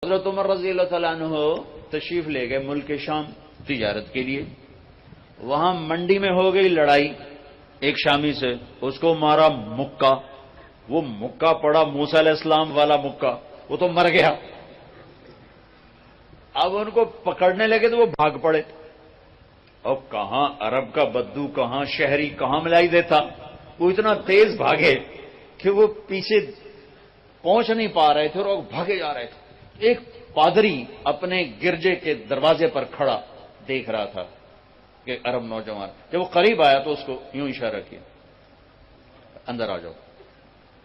حضرت عمر رضی اللہ تعالیٰ عنہ تشریف لے گئے ملک شام تجارت کے لیے. وہاں منڈی میں ہو گئی لڑائی ایک شامی سے، اس کو مارا مکہ. وہ مکہ پڑا موسیٰ علیہ السلام والا مکہ، وہ تو مر گیا. اب ان کو پکڑنے لگے تو وہ بھاگ پڑے. اب کہاں عرب کا بدو، کہاں شہری، کہاں ملائی دیتا. وہ اتنا تیز بھاگے کہ وہ پیچھے پہنچ نہیں پا رہے تھے اور بھاگے جا رہے تھے. ایک پادری اپنے گرجے کے دروازے پر کھڑا دیکھ رہا تھا کہ عرب نوجوان. جب وہ قریب آیا تو اس کو یوں اشارہ کیا، اندر آ جاؤ.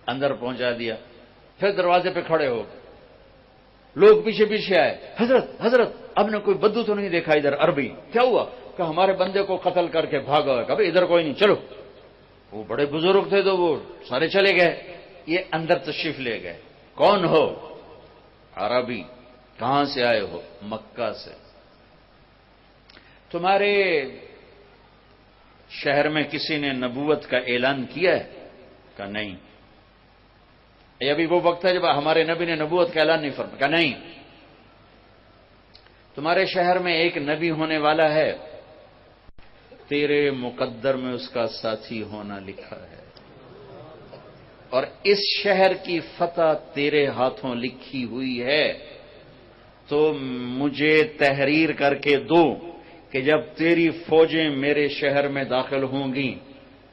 اندر پہنچا دیا. پھر دروازے پہ کھڑے ہو گئے. لوگ پیچھے پیچھے آئے. حضرت حضرت اب نے کوئی بدو تو نہیں دیکھا ادھر عربی؟ کیا ہوا؟ کہ ہمارے بندے کو قتل کر کے بھاگا. کبھی ادھر کوئی نہیں، چلو. وہ بڑے بزرگ تھے تو وہ سارے چلے گئے. یہ اندر تشریف لے گئے. کون ہو؟ عربی. کہاں سے آئے ہو؟ مکہ سے. تمہارے شہر میں کسی نے نبوت کا اعلان کیا ہے؟ کہ نہیں. یہ ابھی وہ وقت ہے جب ہمارے نبی نے نبوت کا اعلان نہیں فرمایا. کہ نہیں. تمہارے شہر میں ایک نبی ہونے والا ہے، تیرے مقدر میں اس کا ساتھی ہونا لکھا ہے، اور اس شہر کی فتح تیرے ہاتھوں لکھی ہوئی ہے. تو مجھے تحریر کر کے دو کہ جب تیری فوجیں میرے شہر میں داخل ہوں گی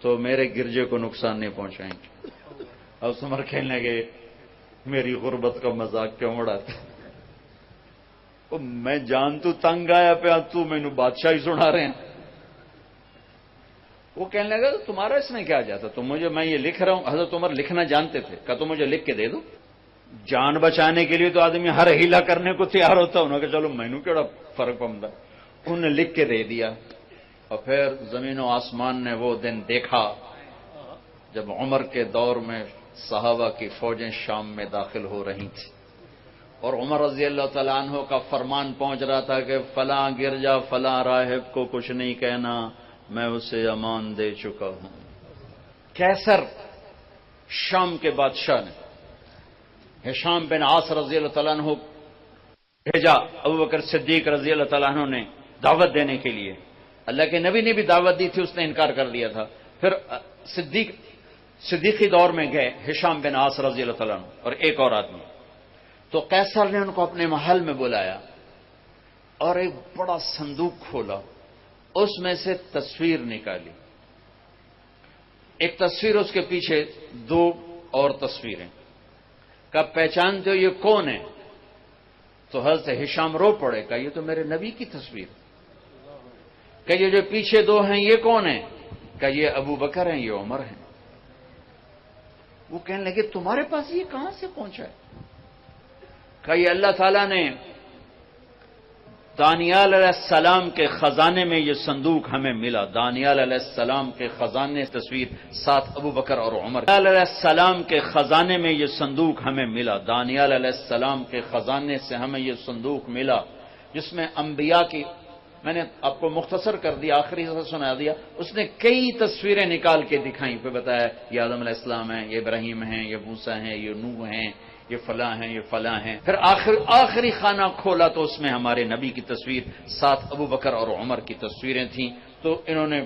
تو میرے گرجے کو نقصان نہیں پہنچائیں گے. اب سمر کھیلنے گئے، میری غربت کا مذاق کیوں اڑاتا. میں جان تو تنگ آیا پہ تو مینو بادشاہی سنا رہے ہیں. وہ کہنے لگا تمہارا اس میں کیا جاتا، تو مجھے میں یہ لکھ رہا ہوں. حضرت عمر لکھنا جانتے تھے. کہ تو مجھے لکھ کے دے دو. جان بچانے کے لیے تو آدمی ہر ہیلا کرنے کو تیار ہوتا. انہوں نے کہا چلو مینو کیڑا فرق پڑتا. انہوں نے لکھ کے دے دیا. اور پھر زمین و آسمان نے وہ دن دیکھا جب عمر کے دور میں صحابہ کی فوجیں شام میں داخل ہو رہی تھیں، اور عمر رضی اللہ تعالیٰ عنہ کا فرمان پہنچ رہا تھا کہ فلاں گرجا فلاں راہب کو کچھ نہیں کہنا، میں اسے امان دے چکا ہوں. کیسر شام کے بادشاہ نے ہشام بن عاص رضی اللہ تعالیٰ عنہ بھیجا ابوبکر صدیق رضی اللہ تعالیٰ عنہ نے دعوت دینے کے لیے. اللہ کے نبی نے بھی دعوت دی تھی، اس نے انکار کر دیا تھا. پھر صدیقی دور میں گئے ہشام بن عاص رضی اللہ تعالیٰ عنہ اور ایک اور آدمی. تو قیصر نے ان کو اپنے محل میں بلایا اور ایک بڑا صندوق کھولا. اس میں سے تصویر نکالی. ایک تصویر، اس کے پیچھے دو اور تصویریں. کب پہچانتے ہو یہ کون ہے؟ تو حضرت ہشام رو پڑے. کہا یہ تو میرے نبی کی تصویر. کہ یہ جو پیچھے دو ہیں یہ کون ہیں؟ کہ یہ ابو بکر ہیں، یہ عمر ہیں. وہ کہنے لگے تمہارے پاس یہ کہاں سے پہنچا ہے؟ کہ یہ اللہ تعالیٰ نے دانیال علیہ السلام کے خزانے میں یہ صندوق ہمیں ملا. دانیال علیہ السلام کے خزانے تصویر ساتھ ابو بکر اور عمر. دانیال علیہ السلام کے خزانے میں یہ صندوق ہمیں ملا. دانیال علیہ السلام کے خزانے سے ہمیں یہ صندوق ملا جس میں انبیاء کی، میں نے آپ کو مختصر کر دیا، آخری سے سنا دیا. اس نے کئی تصویریں نکال کے دکھائیں. پھر بتایا یہ آدم علیہ السلام ہیں، یہ ابراہیم ہیں، یہ موسیٰ ہیں، یہ نوح ہیں، یہ فلاں ہیں، یہ فلاں ہیں. پھر آخری خانہ کھولا تو اس میں ہمارے نبی کی تصویر ساتھ ابو بکر اور عمر کی تصویریں تھیں. تو انہوں نے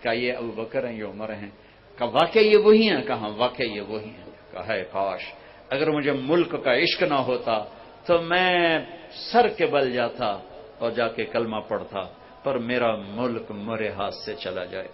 کہا یہ ابو بکر ہیں، یہ عمر ہیں. کہا واقعی یہ وہی ہیں؟ کہا واقعی یہ وہی ہیں. کہا ہے کاش اگر مجھے ملک کا عشق نہ ہوتا تو میں سر کے بل جاتا اور جا کے کلمہ پڑھتا، پر میرا ملک میرے ہاتھ سے چلا جائے.